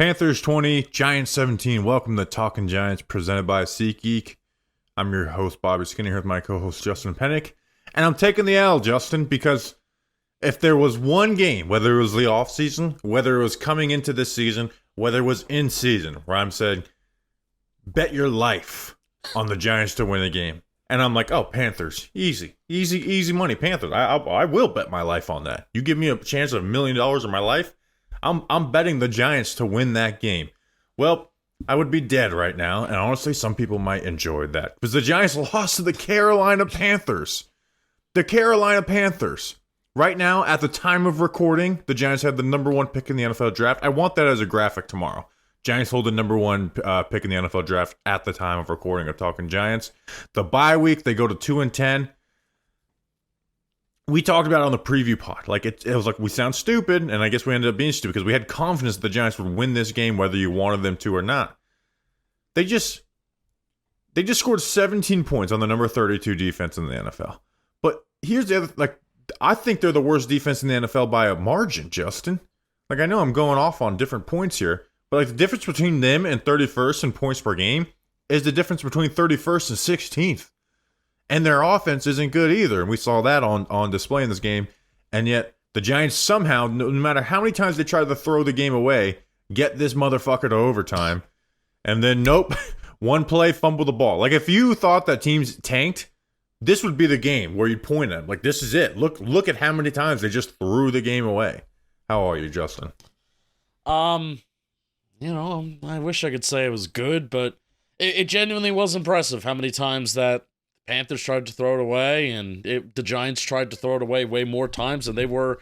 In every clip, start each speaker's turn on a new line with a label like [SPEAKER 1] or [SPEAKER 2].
[SPEAKER 1] Panthers 20, Giants 17. Welcome to Talking Giants, presented by SeatGeek. I'm your host, Bobby Skinner, here with my co-host, Justin Pennick. And I'm taking the L, Justin, because if there was one game, whether it was the offseason, whether it was coming into this season, whether it was in season, where I'm saying, bet your life on the Giants to win a game. And I'm like, oh, Panthers, easy money, Panthers. I will bet my life on that. You give me a chance of $1 million in my life, I'm betting the Giants to win that game. Well, I would be dead right now, and honestly, some people might enjoy that. Because the Giants lost to the Carolina Panthers. The Carolina Panthers. Right now, at the time of recording, the Giants have the number one pick in the NFL draft. I want that as a graphic tomorrow. Giants hold the number one pick in the NFL draft at the time of recording of Talking Giants. The bye week, they go to 2-10. We talked about it on the preview pod. Like it was like, we sound stupid, and I guess we ended up being stupid because we had confidence that the Giants would win this game whether you wanted them to or not. They just scored 17 points on the number 32 defense in the NFL. But here's the other, like, I think they're the worst defense in the NFL by a margin, Justin. Like, I know I'm going off on different points here, but like the difference between them and 31st in points per game is the difference between 31st and 16th. And their offense isn't good either. And we saw that on display in this game. And yet the Giants somehow, no matter how many times they try to throw the game away, get this motherfucker to overtime. And then, nope, one play, fumble the ball. Like, if you thought that teams tanked, this would be the game where you'd point at them. Like, this is it. Look at how many times they just threw the game away. How are you, Justin?
[SPEAKER 2] I wish I could say it was good, but it genuinely was impressive how many times that Panthers tried to throw it away, and the Giants tried to throw it away way more times, and they were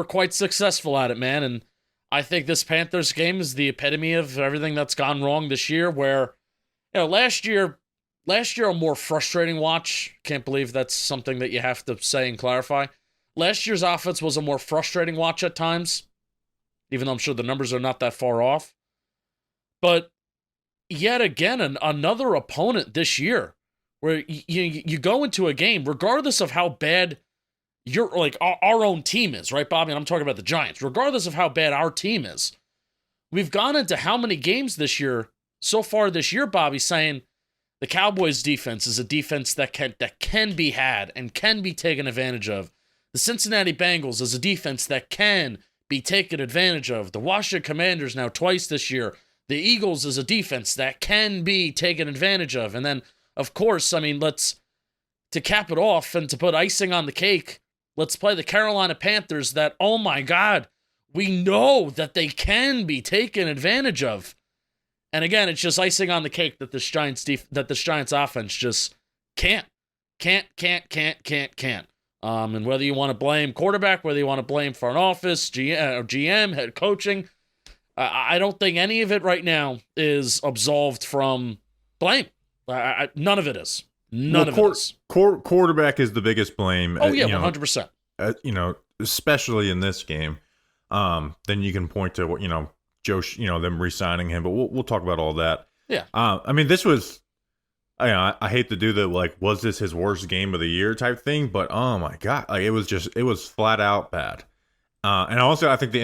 [SPEAKER 2] quite successful at it, man. And I think this Panthers game is the epitome of everything that's gone wrong this year. Where, last year a more frustrating watch. Can't believe that's something that you have to say and clarify. Last year's offense was a more frustrating watch at times, even though I'm sure the numbers are not that far off. But yet again, another opponent this year, where you go into a game, regardless of how bad our own team is, right, Bobby? And I'm talking about the Giants. Regardless of how bad our team is, we've gone into how many games so far this year, Bobby, saying the Cowboys' defense is a defense that can be had and can be taken advantage of. The Cincinnati Bengals is a defense that can be taken advantage of. The Washington Commanders now twice this year. The Eagles is a defense that can be taken advantage of. And then, of course, I mean, to cap it off and to put icing on the cake, let's play the Carolina Panthers that, oh my God, we know that they can be taken advantage of. And again, it's just icing on the cake that this Giants offense just can't. And whether you want to blame quarterback, whether you want to blame front office, GM, head coaching, I don't think any of it right now is absolved from blame. None of it is. None of it is.
[SPEAKER 1] Quarterback is the biggest blame.
[SPEAKER 2] Oh, yeah, 100%.
[SPEAKER 1] Especially in this game. Then you can point to what, Joe, them re-signing him, but we'll talk about all that.
[SPEAKER 2] Yeah.
[SPEAKER 1] I mean, this was, I hate to do the, like, was this his worst game of the year type thing, but oh my God, like, it was flat out bad. And also, I think the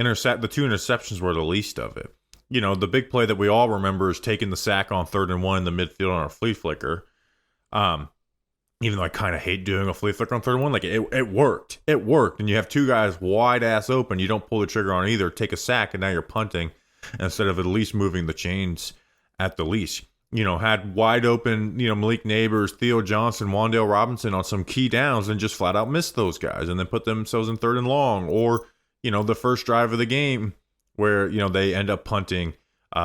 [SPEAKER 1] two interceptions were the least of it. The big play that we all remember is taking the sack on 3rd and 1 in the midfield on a flea flicker. Even though I kind of hate doing a flea flicker on 3rd and 1, like, it worked. It worked. And you have two guys wide ass open. You don't pull the trigger on either. Take a sack, and now you're punting instead of at least moving the chains at the least. Had wide open, Malik Neighbors, Theo Johnson, Wan'Dale Robinson on some key downs and just flat out missed those guys and then put themselves in 3rd and long. Or, the first drive of the game where, they end up punting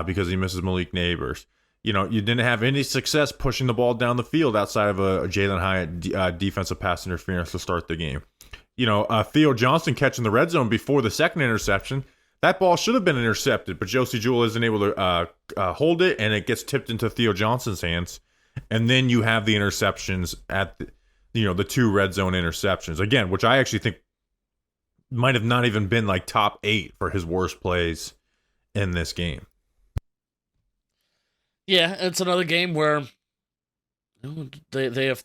[SPEAKER 1] because he misses Malik Neighbors. You didn't have any success pushing the ball down the field outside of a Jalen Hyatt defensive pass interference to start the game. Theo Johnson catching the red zone before the second interception. That ball should have been intercepted, but Josie Jewell isn't able to hold it, and it gets tipped into Theo Johnson's hands. And then you have the interceptions at the two red zone interceptions again, which I actually think might have not even been like top 8 for his worst plays in this game.
[SPEAKER 2] Yeah, it's another game where they have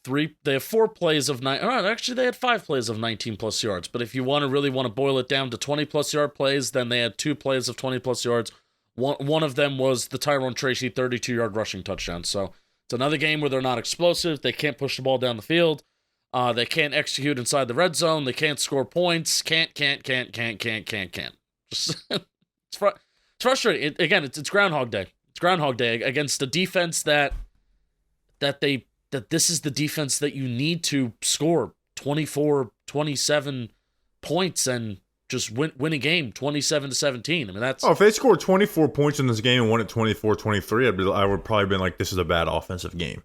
[SPEAKER 2] 4 plays of 9. Actually, they had 5 plays of 19 plus yards. But if you really want to boil it down to 20 plus yard plays, then they had 2 plays of 20 plus yards, One of them was the Tyrone Tracy 32-yard rushing touchdown. So it's another game where they're not explosive. They can't push the ball down the field. They can't execute inside the red zone. They can't score points. Can't. Just it's frustrating. It's Groundhog Day. It's Groundhog Day against a defense that this is the defense that you need to score 24, 27 points and just win a game 27-17. I mean, that's...
[SPEAKER 1] Oh, if they scored 24 points in this game and won it 24-23, I would probably been like, this is a bad offensive game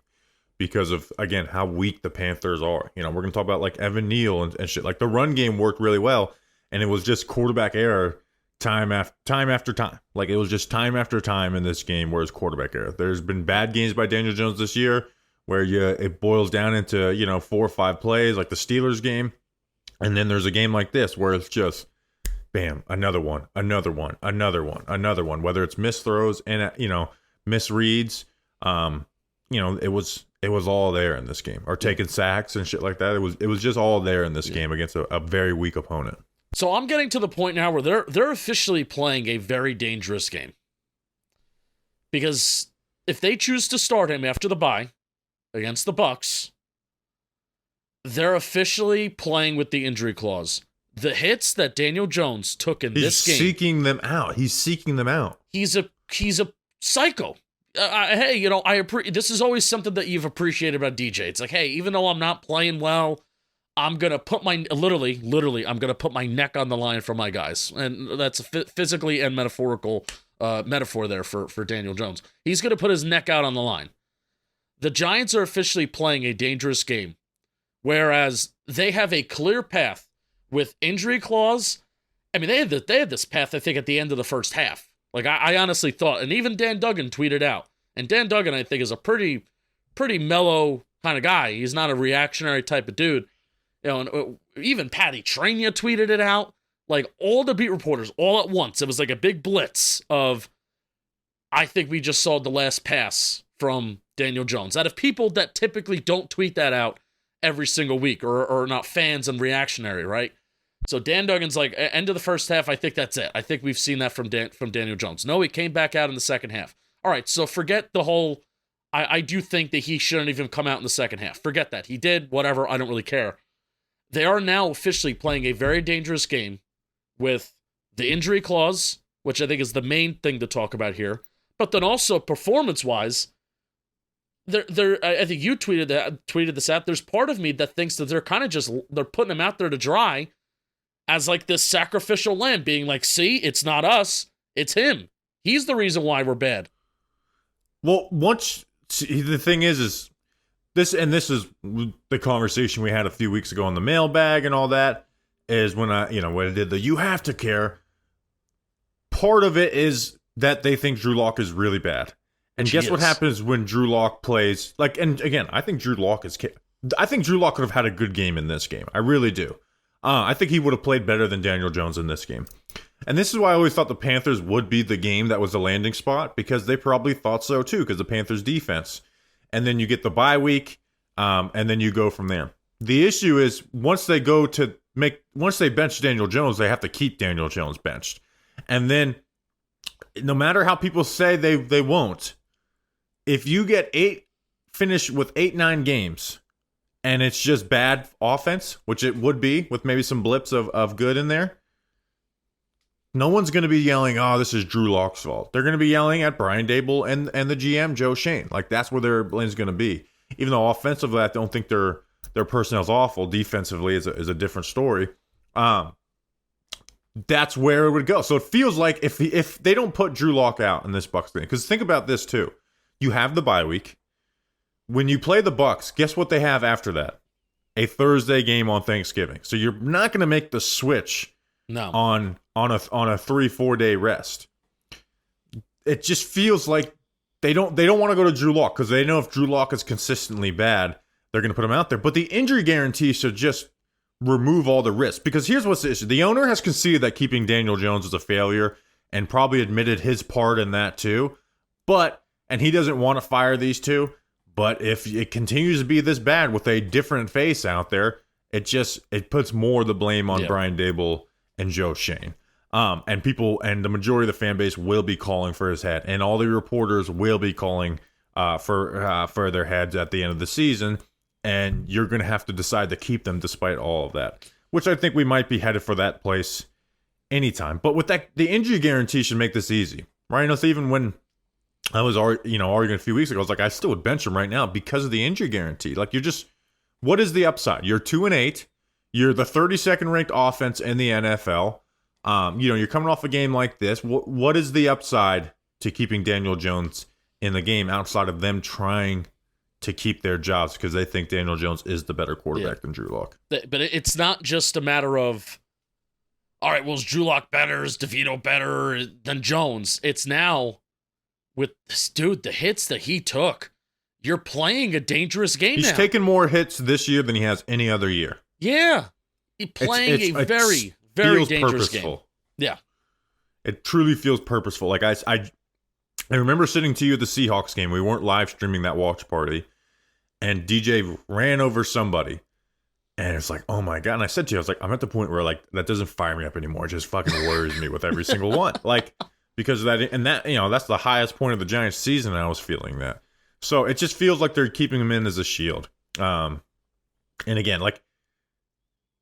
[SPEAKER 1] because of, again, how weak the Panthers are. You know, we're going to talk about like Evan Neal and shit. Like the run game worked really well, and it was just quarterback error time after time. Like it was just time after time in this game where it's quarterback error. There's been bad games by Daniel Jones this year where it boils down into, 4 or 5 plays, like the Steelers game. And then there's a game like this where it's just, bam, another one, whether it's missed throws and, misreads. It was all there in this game, or taking sacks and shit like that. It was just all there in this game against a very weak opponent.
[SPEAKER 2] So I'm getting to the point now where they're officially playing a very dangerous game. Because if they choose to start him after the bye against the Bucs, they're officially playing with the injury clause. The hits that Daniel Jones took in this game.
[SPEAKER 1] He's seeking them out.
[SPEAKER 2] He's a psycho. Hey, this is always something that you've appreciated about DJ. It's like, hey, even though I'm not playing well, I'm going to put literally, I'm going to put my neck on the line for my guys. And that's a physically and metaphorical metaphor there for Daniel Jones. He's going to put his neck out on the line. The Giants are officially playing a dangerous game, whereas they have a clear path with injury clause. I mean, they had this path, I think, at the end of the first half. Like, I honestly thought, and even Dan Duggan tweeted out, and Dan Duggan, I think, is a pretty mellow kind of guy. He's not a reactionary type of dude. And even Patty Trania tweeted it out. Like, all the beat reporters, all at once, it was like a big blitz of, I think we just saw the last pass from Daniel Jones. Out of people that typically don't tweet that out every single week, or not fans and reactionary, right? So Dan Duggan's like, end of the first half, I think that's it. I think we've seen that from Daniel Jones. No, he came back out in the second half. All right, so forget the whole, I do think that he shouldn't even come out in the second half. Forget that. He did, whatever, I don't really care. They are now officially playing a very dangerous game with the injury clause, which I think is the main thing to talk about here. But then also, performance-wise, I think you tweeted this out. There's part of me that thinks that they're kind of they're putting him out there to dry as like this sacrificial lamb, being like, see, it's not us, it's him. He's the reason why we're bad.
[SPEAKER 1] Well, the thing is this is the conversation we had a few weeks ago on the mailbag and all that, is when I did the you have to care. Part of it is that they think Drew Lock is really bad. And guess what happens when Drew Lock plays? Like, and again, I think Drew Lock could have had a good game in this game. I really do. I think he would have played better than Daniel Jones in this game. And this is why I always thought the Panthers would be the game that was the landing spot, because they probably thought so too, because the Panthers defense. And then you get the bye week, and then you go from there. The issue is once they bench Daniel Jones, they have to keep Daniel Jones benched. And then no matter how people say they won't, if you finish with 8-9 games, and it's just bad offense, which it would be with maybe some blips of good in there, no one's going to be yelling, oh, this is Drew Lock's fault. They're going to be yelling at Brian Daboll and the GM, Joe Schoen. Like, that's where their blame's going to be. Even though offensively, I don't think their personnel's awful. Defensively is a different story. That's where it would go. So it feels like if they don't put Drew Lock out in this Bucs game, because think about this too. You have the bye week. When you play the Bucs, guess what they have after that? A Thursday game on Thanksgiving. So you're not going to make the switch on a 3-4 day rest. It just feels like they don't want to go to Drew Lock, because they know if Drew Lock is consistently bad, they're going to put him out there. But the injury guarantee should just remove all the risk, because here's what's the issue. The owner has conceded that keeping Daniel Jones is a failure and probably admitted his part in that too. And he doesn't want to fire these two. But if it continues to be this bad with a different face out there, it puts more of the blame on Brian Daboll and Joe Schoen. And people and the majority of the fan base will be calling for his head, and all the reporters will be calling for their heads at the end of the season. And you're going to have to decide to keep them despite all of that, which I think we might be headed for that place anytime. But with that, the injury guarantee should make this easy, right? So even when I was arguing a few weeks ago, I was like, I still would bench him right now because of the injury guarantee. Like, what is the upside? You're 2-8. You're the 32nd ranked offense in the NFL. You're coming off a game like this. What is the upside to keeping Daniel Jones in the game outside of them trying to keep their jobs because they think Daniel Jones is the better quarterback than Drew Lock?
[SPEAKER 2] But it's not just a matter of, all right, well, is Drew Lock better? Is DeVito better than Jones? It's now, with this dude, the hits that he took, you're playing a dangerous game now.
[SPEAKER 1] He's taken more hits this year than he has any other year.
[SPEAKER 2] Yeah. He's playing a very, very dangerous game. Yeah.
[SPEAKER 1] It truly feels purposeful. Like, I remember sitting to you at the Seahawks game. We weren't live streaming that watch party. And DJ ran over somebody. And it's like, oh my God. And I said to you, I was like, I'm at the point where, like, that doesn't fire me up anymore. It just fucking worries me with every single one. Like, because of that, and that, that's the highest point of the Giants season. And I was feeling that. So it just feels like they're keeping him in as a shield. And again, like,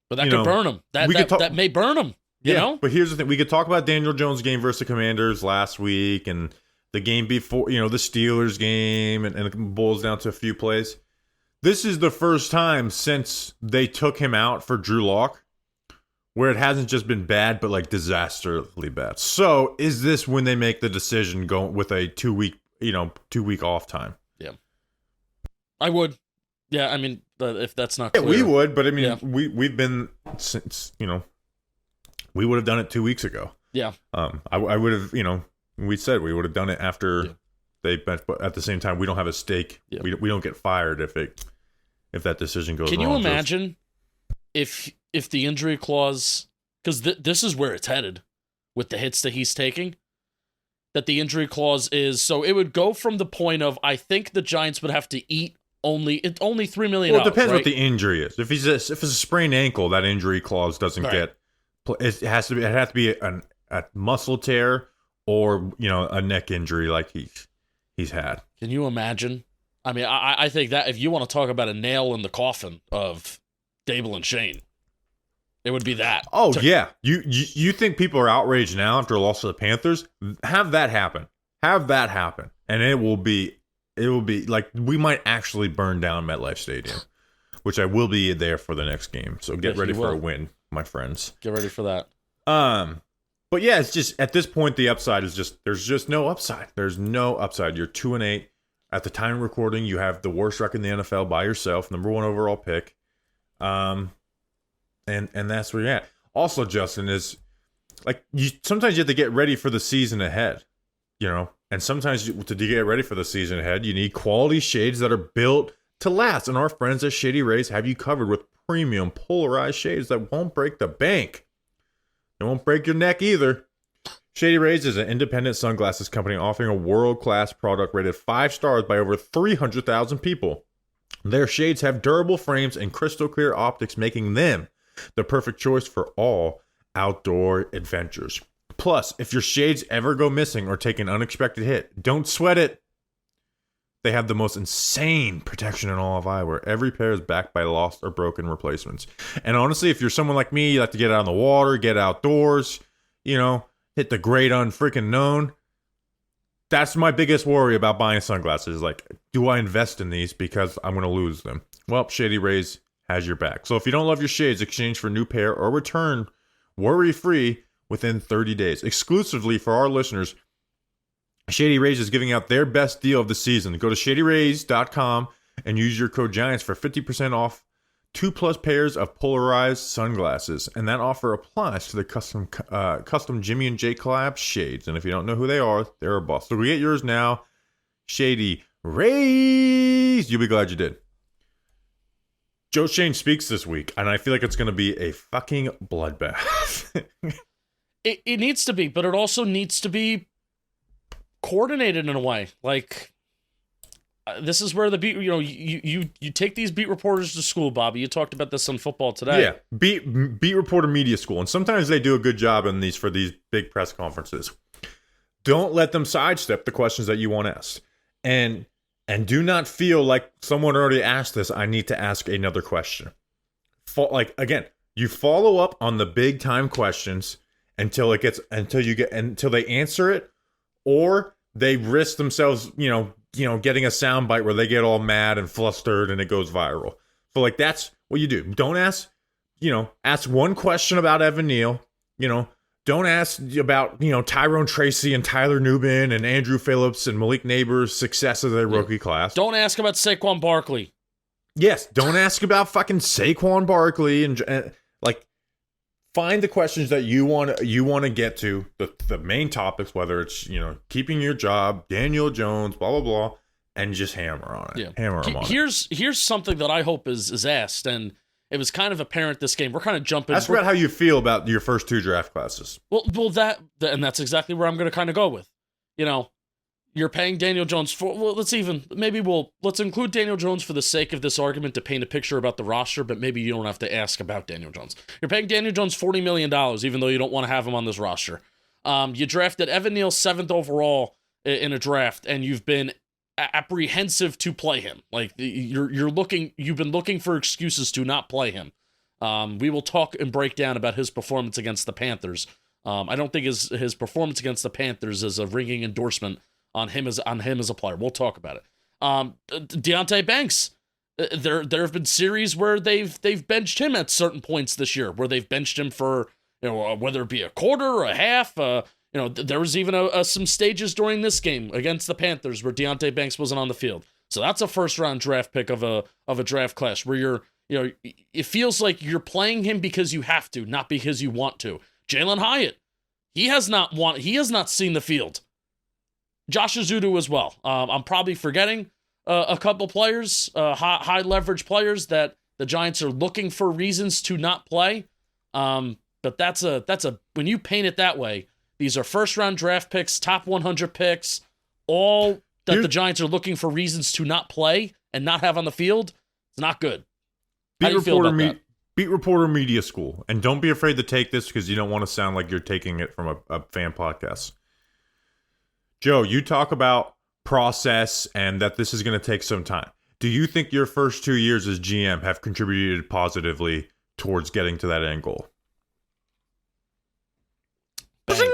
[SPEAKER 2] but that could burn him. That may burn him. You know?
[SPEAKER 1] But here's the thing. We could talk about Daniel Jones' game versus the Commanders last week and the game before, the Steelers game, and it boils down to a few plays. This is the first time since they took him out for Drew Lock where it hasn't just been bad, but like disastrously bad. So is this when they make the decision going with a 2-week off time?
[SPEAKER 2] Yeah. I would. Yeah, I mean, if that's not clear.
[SPEAKER 1] Yeah, we would, but I mean, we've been since, we would have done it 2 weeks ago.
[SPEAKER 2] Yeah.
[SPEAKER 1] I would have, we said we would have done it after they bench, but at the same time, we don't have a stake. Yeah. We don't get fired if that decision goes wrong.
[SPEAKER 2] Can you imagine if the injury clause, because this is where it's headed with the hits that he's taking, that the injury clause is, so it would go from the point of, I think the Giants would have to eat only $3 million.
[SPEAKER 1] Well, it depends
[SPEAKER 2] right?
[SPEAKER 1] what the injury is. If it's a sprained ankle, that injury clause doesn't get. It has to be a muscle tear or a neck injury like he's had.
[SPEAKER 2] Can you imagine? I mean, I think that if you want to talk about a nail in the coffin of Daboll and Schoen, it would be that.
[SPEAKER 1] Oh yeah, you think people are outraged now after a loss to the Panthers? Have that happen, and it will be like we might actually burn down MetLife Stadium, which I will be there for the next game. So get ready for a win, my friends.
[SPEAKER 2] Get ready for that.
[SPEAKER 1] But yeah, it's just at this point the upside is just there's just no upside. There's no upside. You're 2-8 at the time of recording. You have the worst record in the NFL by yourself, number 1 overall pick. And that's where you're at. Also, Justin, is like sometimes you have to get ready for the season ahead, and sometimes to get ready for the season ahead, you need quality shades that are built to last. And our friends at Shady Rays have you covered with premium polarized shades that won't break the bank. It won't break your neck either. Shady Rays is an independent sunglasses company offering a world-class product rated 5 stars by over 300,000 people. Their shades have durable frames and crystal clear optics, making them the perfect choice for all outdoor adventures. Plus, if your shades ever go missing or take an unexpected hit, don't sweat it. They have the most insane protection in all of eyewear. Every pair is backed by lost or broken replacements. And honestly, if you're someone like me, you like to get out on the water, get outdoors, hit the great unfreaking known. That's my biggest worry about buying sunglasses. Like, do I invest in these because I'm going to lose them? Well, Shady Rays has your back. So if you don't love your shades, exchange for a new pair or return worry-free within 30 days. Exclusively for our listeners, Shady Rays is giving out their best deal of the season. Go to shadyrays.com and use your code GIANTS for 50% off 2+ pairs of polarized sunglasses. And that offer applies to the custom Jimmy and Jay collab shades. And if you don't know who they are, they're a bust. So go get yours now. Shady Rays. You'll be glad you did. Joe Schoen speaks this week, and I feel like it's going to be a fucking bloodbath.
[SPEAKER 2] It needs to be, but it also needs to be coordinated in a way. Like, this is where the beat, you take these beat reporters to school, Bobby. You talked about this on Football Today.
[SPEAKER 1] Yeah, beat reporter media school, and sometimes they do a good job in these for these big press conferences. Don't let them sidestep the questions that you want asked, and do not feel like someone already asked this. I need to ask another question. Again, you follow up on the big time questions until they answer it, or they risk themselves, getting a soundbite where they get all mad and flustered and it goes viral. So that's what you do. Don't ask, ask one question about Evan Neal, don't ask about, Tyrone Tracy and Tyler Nubin and Andrew Phillips and Malik Neighbors' success of their rookie class.
[SPEAKER 2] Don't ask about Saquon Barkley.
[SPEAKER 1] Yes, don't ask about fucking Saquon Barkley and find the questions that you want to get to, the main topics, whether it's, keeping your job, Daniel Jones, blah, blah, blah, and just hammer on it.
[SPEAKER 2] Yeah.
[SPEAKER 1] Hammer them on
[SPEAKER 2] it. Here's something that I hope is asked, and it was kind of apparent this game. We're kind of jumping.
[SPEAKER 1] Ask about how you feel about your first two draft classes.
[SPEAKER 2] Well, and that's exactly where I'm going to kind of go with. You're paying Daniel Jones for. Well, let's include Daniel Jones for the sake of this argument to paint a picture about the roster, but maybe you don't have to ask about Daniel Jones. You're paying Daniel Jones $40 million, even though you don't want to have him on this roster. You drafted Evan Neal 7th overall in a draft, and you've been apprehensive to play him. You've been looking for excuses to not play him. We will talk and break down about his performance against the Panthers. I don't think his performance against the Panthers is a ringing endorsement on him as a player. We'll talk about it. Deonte Banks, there have been series where they've benched him at certain points this year, where they've benched him for whether it be a quarter or a half. There was even some stages during this game against the Panthers where Deonte Banks wasn't on the field. So that's a first round draft pick of a draft class where it feels like you're playing him because you have to, not because you want to. Jalen Hyatt, he has not seen the field. Josh Azudu as well. I'm probably forgetting a couple players, high leverage players that the Giants are looking for reasons to not play. But that's when you paint it that way, these are first round draft picks, top 100 picks, all that the Giants are looking for reasons to not play and not have on the field. It's not good. How do you feel about that?
[SPEAKER 1] Beat reporter media school, and don't be afraid to take this because you don't want to sound like you're taking it from a fan podcast. Joe, you talk about process and that this is going to take some time. Do you think your first 2 years as GM have contributed positively towards getting to that end goal?
[SPEAKER 2] Bang.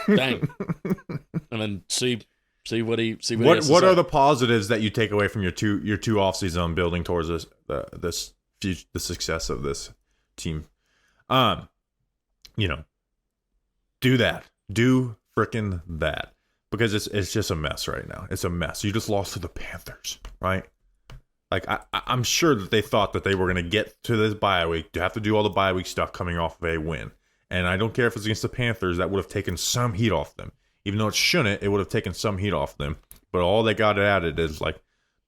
[SPEAKER 2] Bang. And then see what he
[SPEAKER 1] what are the positives that you take away from your two off season building towards the success of this team? Do that. Do frickin' that, because it's just a mess right now. It's a mess. You just lost to the Panthers, right? I'm sure that they thought that they were going to get to this bye week, to have to do all the bye week stuff coming off of a win. And I don't care if it's against the Panthers, that would have taken some heat off them. Even though it shouldn't, it would have taken some heat off them. But all they got added is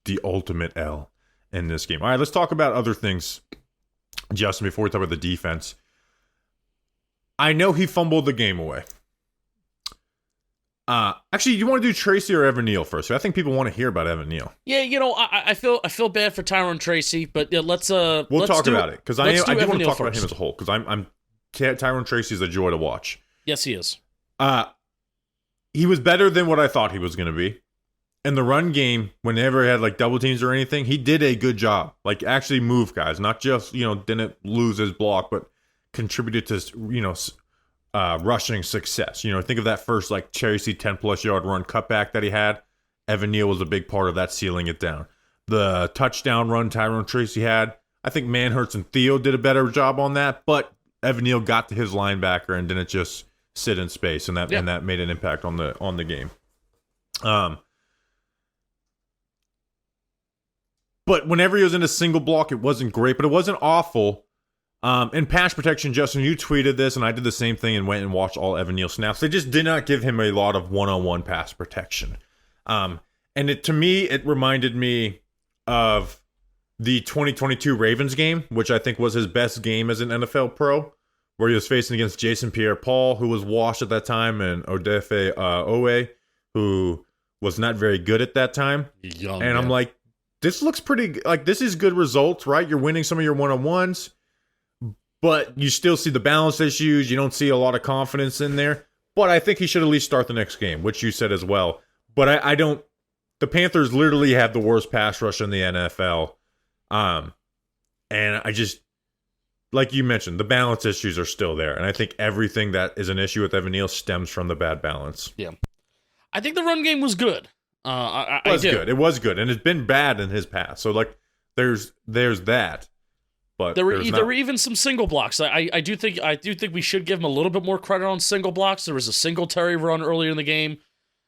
[SPEAKER 1] the ultimate L in this game. All right, let's talk about other things, Justin, before we talk about the defense. I know he fumbled the game away. Actually, you want to do Tracy or Evan Neal first? I think people want to hear about Evan Neal.
[SPEAKER 2] Yeah, I feel bad for Tyrone Tracy, but let's talk
[SPEAKER 1] about it, because I do want to talk about him as a whole, because I'm Tyrone Tracy is a joy to watch.
[SPEAKER 2] Yes, he is.
[SPEAKER 1] He was better than what I thought he was going to be. In the run game, whenever he had double teams or anything, he did a good job. Actually moved guys, not just didn't lose his block, but contributed to rushing success. Think of that first Tracy 10+ yard run cutback that he had. Evan Neal was a big part of that, sealing it down. The touchdown run Tyrone Tracy had, I think Manhurts and Theo did a better job on that, but Evan Neal got to his linebacker and didn't just sit in space, and that made an impact on the game. But whenever he was in a single block, it wasn't great, but it wasn't awful. In pass protection, Justin, you tweeted this, and I did the same thing and went and watched all Evan Neal snaps. They just did not give him a lot of one-on-one pass protection. And to me, it reminded me of the 2022 Ravens game, which I think was his best game as an NFL pro, where he was facing against Jason Pierre-Paul, who was washed at that time, and Odefe Owe, who was not very good at that time.
[SPEAKER 2] Young,
[SPEAKER 1] and I'm like, this looks pretty, like, this is good results, right? You're winning some of your one-on-ones, but you still see the balance issues. You don't see a lot of confidence in there. But I think he should at least start the next game, which you said as well. But I don't. The Panthers literally have the worst pass rush in the NFL. And I just, like you mentioned, the balance issues are still there. And I think everything that is an issue with Evan Neal stems from the bad balance.
[SPEAKER 2] Yeah. I think the run game was good.
[SPEAKER 1] It was good. It was good. And it's been bad in his past. So, like, there's that. But
[SPEAKER 2] there were even some single blocks. I do think we should give him a little bit more credit on single blocks. There was a Singletary run earlier in the game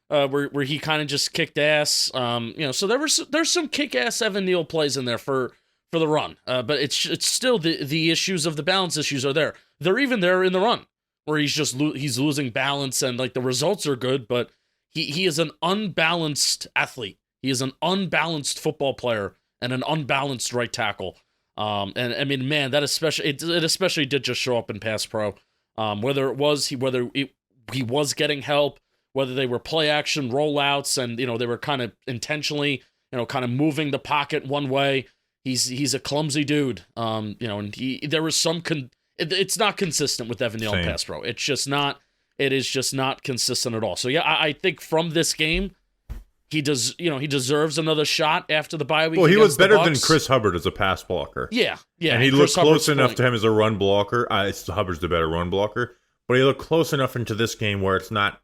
[SPEAKER 2] where he kind of just kicked ass. So there's some kick ass Evan Neal plays in there for the run. But it's still the issues of the balance issues are there. They're even there in the run where he's losing balance and like the results are good, but he is an unbalanced athlete. He is an unbalanced football player and an unbalanced right tackle. And I mean, man, that especially it especially did just show up in pass pro. Whether he was getting help, whether they were play action rollouts, and they were kind of intentionally, kind of moving the pocket one way. He's a clumsy dude. And there was some it's not consistent with Evan Neal in pass pro. It's just not. It is just not consistent at all. So yeah, I think from this game, he deserves another shot after the bye week.
[SPEAKER 1] Well, he was better than Chris Hubbard as a pass blocker.
[SPEAKER 2] Yeah.
[SPEAKER 1] And he looked close enough to him as a run blocker. Hubbard's the better run blocker, but he looked close enough into this game where it's not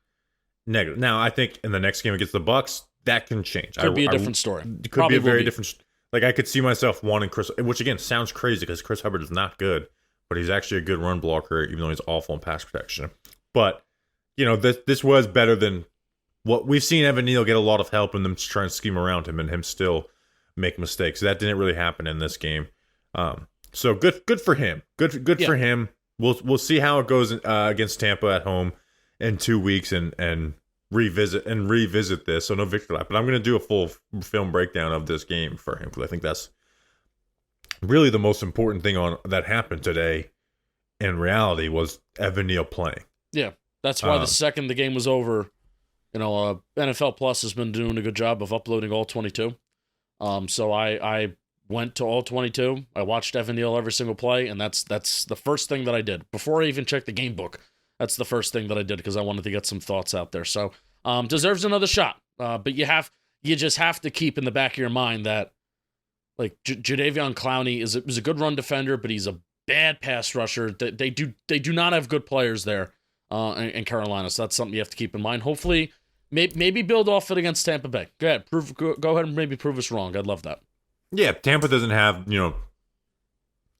[SPEAKER 1] negative. Now, I think in the next game against the Bucs, that can change.
[SPEAKER 2] Could be a different story.
[SPEAKER 1] It could be a very different. Like I could see myself wanting Chris, which again sounds crazy because Chris Hubbard is not good, but he's actually a good run blocker, even though he's awful in pass protection. But this was better than. What we've seen Evan Neal get a lot of help in them trying to scheme around him and him still make mistakes. That didn't really happen in this game. So good for him. Good for him. We'll see how it goes against Tampa at home in 2 weeks and revisit this. So no victory lap. But I'm going to do a full film breakdown of this game for him because I think that's really the most important thing that happened today. In reality, was Evan Neal playing.
[SPEAKER 2] Yeah, that's why the second the game was over. NFL Plus has been doing a good job of uploading all 22. So I went to all 22. I watched Evan Neal every single play, and that's the first thing that I did. Before I even checked the game book, that's the first thing that I did because I wanted to get some thoughts out there. So deserves another shot. But you just have to keep in the back of your mind that like Jadeveon Clowney is a good run defender, but he's a bad pass rusher. They do not have good players there in Carolina. So that's something you have to keep in mind. Hopefully. Maybe build off it against Tampa Bay. Go ahead, go ahead and maybe prove us wrong. I'd love that.
[SPEAKER 1] Yeah, Tampa doesn't have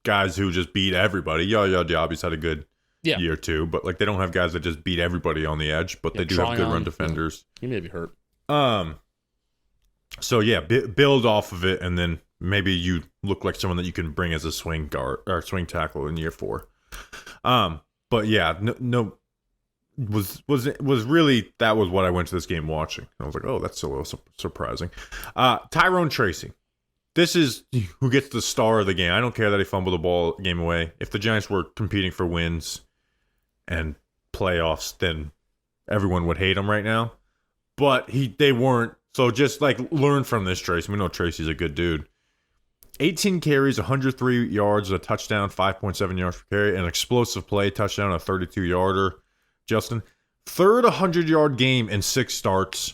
[SPEAKER 1] guys who just beat everybody. Yaya Diaby's had a good year too, but like they don't have guys that just beat everybody on the edge. But they do have good run defenders.
[SPEAKER 2] He may be hurt.
[SPEAKER 1] So yeah, build off of it, and then maybe you look like someone that you can bring as a swing guard or swing tackle in year 4. But yeah, no. Was really that was what I went to this game watching. I was like, oh, that's a little surprising. Tyrone Tracy, this is who gets the star of the game. I don't care that he fumbled the ball game away. If the Giants were competing for wins and playoffs, then everyone would hate him right now. But they weren't. So just like learn from this, Tracy. We know Tracy's a good dude. 18 carries, 103 yards, a touchdown, 5.7 yards per carry, an explosive play, touchdown, a 32-yarder. Justin, third 100-yard game in 6 starts.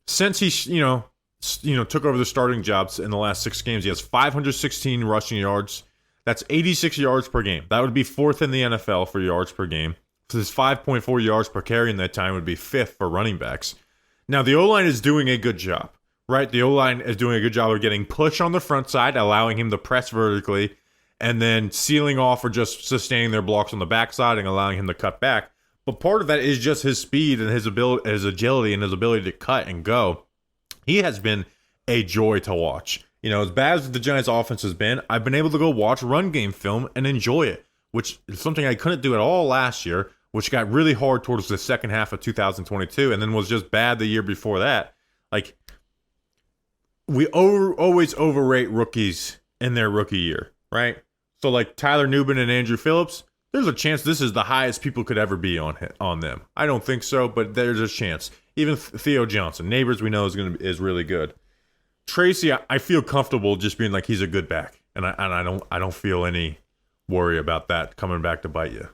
[SPEAKER 1] Since he, took over the starting jobs in the last 6 games, he has 516 rushing yards. That's 86 yards per game. That would be 4th in the NFL for yards per game. So his 5.4 yards per carry in that time would be 5th for running backs. Now, the O-line is doing a good job, right? The O-line is doing a good job of getting push on the front side, allowing him to press vertically, and then sealing off or just sustaining their blocks on the backside and allowing him to cut back. But part of that is just his speed and his ability, his agility, and his ability to cut and go. He has been a joy to watch. As bad as the Giants' offense has been, I've been able to go watch run game film and enjoy it, which is something I couldn't do at all last year, which got really hard towards the second half of 2022, and then was just bad the year before that. Like, we always overrate rookies in their rookie year, right? So, like Tyler Nubin and Andrew Phillips, there's a chance this is the highest people could ever be on them. I don't think so, but there's a chance. even Theo Johnson. Neighbors we know is really good. Tracy, I feel comfortable just being like he's a good back, and I don't feel any worry about that coming back to bite you.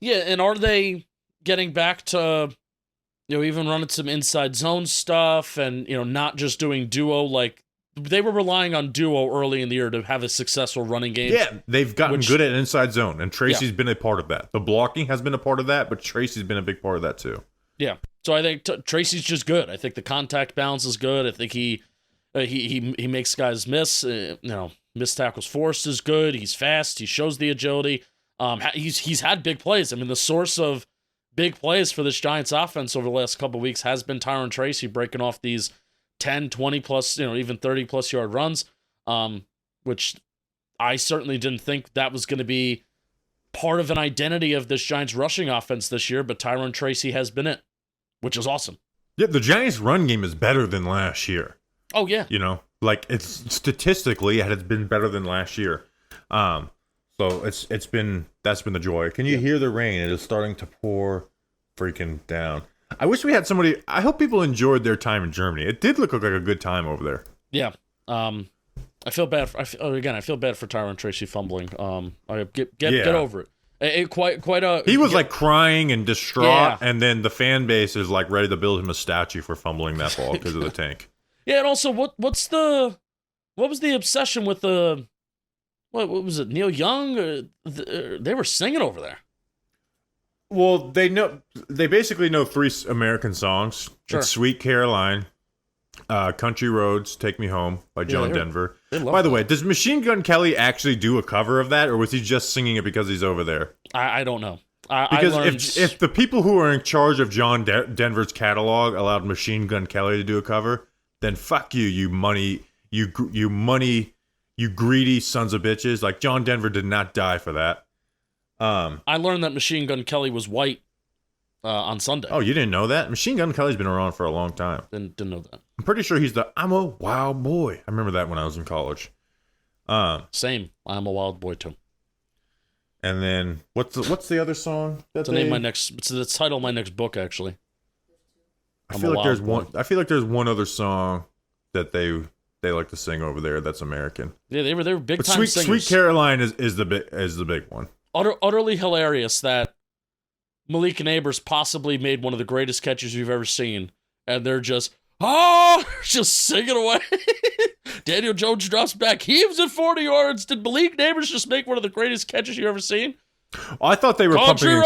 [SPEAKER 2] Yeah, and are they getting back to, even running some inside zone stuff and, not just doing duo like they were relying on duo early in the year to have a successful running game.
[SPEAKER 1] Yeah, they've gotten good at inside zone, and Tracy's been a part of that. The blocking has been a part of that, but Tracy's been a big part of that too.
[SPEAKER 2] Yeah, so I think Tracy's just good. I think the contact balance is good. I think he makes guys miss. Missed tackles forced is good. He's fast. He shows the agility. He's had big plays. I mean, the source of big plays for this Giants offense over the last couple of weeks has been Tyron Tracy breaking off these 10, 20 plus, even 30 plus yard runs, which I certainly didn't think that was going to be part of an identity of this Giants rushing offense this year, but Tyron Tracy has been it, which is awesome. Yeah,
[SPEAKER 1] the Giants run game is better than last year.
[SPEAKER 2] Oh yeah.
[SPEAKER 1] It's statistically it has been better than last year. So that's been the joy. Can you hear the rain? It is starting to pour freaking down. I wish we had somebody. I hope people enjoyed their time in Germany. It did look like a good time over there.
[SPEAKER 2] Yeah. I feel bad. I feel bad for Tyron Tracy fumbling. Get over it.
[SPEAKER 1] He was like crying and distraught, and then the fan base is like ready to build him a statue for fumbling that ball because of the tank.
[SPEAKER 2] Yeah, and also what was the obsession with the what was it, Neil Young? They were singing over there.
[SPEAKER 1] Well, they basically know 3 American songs. Sure. It's Sweet Caroline, Country Roads, Take Me Home by John Denver. By the way, does Machine Gun Kelly actually do a cover of that, or was he just singing it because he's over there?
[SPEAKER 2] I don't know.
[SPEAKER 1] Because if the people who are in charge of John Denver's catalog allowed Machine Gun Kelly to do a cover, then fuck you, you greedy sons of bitches. Like, John Denver did not die for that.
[SPEAKER 2] I learned that Machine Gun Kelly was white on Sunday.
[SPEAKER 1] Oh, you didn't know that? Machine Gun Kelly's been around for a long time.
[SPEAKER 2] Didn't know that.
[SPEAKER 1] I'm pretty sure he's I'm a wild boy. I remember that when I was in college.
[SPEAKER 2] Same. I'm a wild boy too.
[SPEAKER 1] And then what's the other song?
[SPEAKER 2] It's the title of my next book, actually.
[SPEAKER 1] I feel like there's one other song that they like to sing over there that's American.
[SPEAKER 2] Yeah, they were big time singers.
[SPEAKER 1] Sweet Caroline is the big one.
[SPEAKER 2] Utterly hilarious that Malik Neighbors possibly made one of the greatest catches you've ever seen, and they're just singing away. Daniel Jones drops back, heaves at 40 yards. Did Malik Neighbors just make one of the greatest catches you've ever seen?
[SPEAKER 1] I thought they were pumping in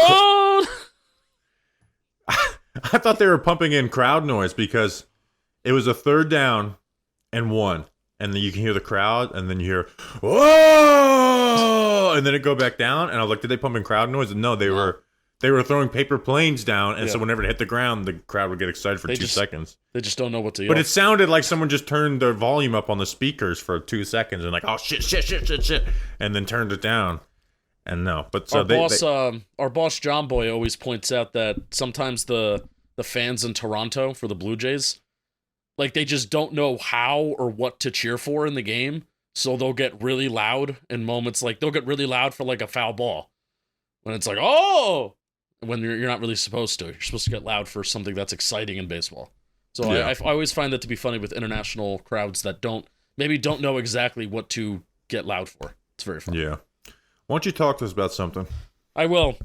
[SPEAKER 1] I thought they were pumping in crowd noise because it was a 3rd down and 1. And then you can hear the crowd, and then you hear, whoa! And then it go back down, and I was like, did they pump in crowd noise? And no, they were throwing paper planes down, and so whenever it hit the ground, the crowd would get excited for 2 seconds.
[SPEAKER 2] They just don't know what to yell.
[SPEAKER 1] But it sounded like someone just turned their volume up on the speakers for 2 seconds, and like, oh, shit, and then turned it down. And no, but so
[SPEAKER 2] our boss John Boy always points out that sometimes the fans in Toronto for the Blue Jays, like, they just don't know how or what to cheer for in the game, so they'll get really loud in moments. Like, they'll get really loud for, like, a foul ball. When it's like, oh! When you're not really supposed to. You're supposed to get loud for something that's exciting in baseball. So I always find that to be funny with international crowds that don't know exactly what to get loud for. It's very funny.
[SPEAKER 1] Yeah. Why don't you talk to us about something?
[SPEAKER 2] I will.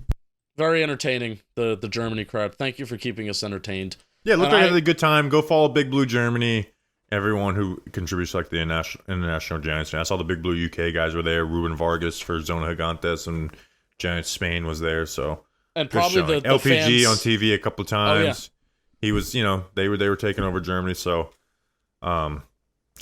[SPEAKER 2] Very entertaining, the Germany crowd. Thank you for keeping us entertained.
[SPEAKER 1] Yeah, look like I had a good time. Go follow Big Blue Germany. Everyone who contributes, like the international Giants fan. I saw the Big Blue UK guys were there. Ruben Vargas for Zona Gigantes, and Giants Spain was there. So
[SPEAKER 2] and probably the
[SPEAKER 1] LPG
[SPEAKER 2] fans
[SPEAKER 1] on TV a couple of times.
[SPEAKER 2] Oh, yeah.
[SPEAKER 1] He was, they were taking over Germany. So, I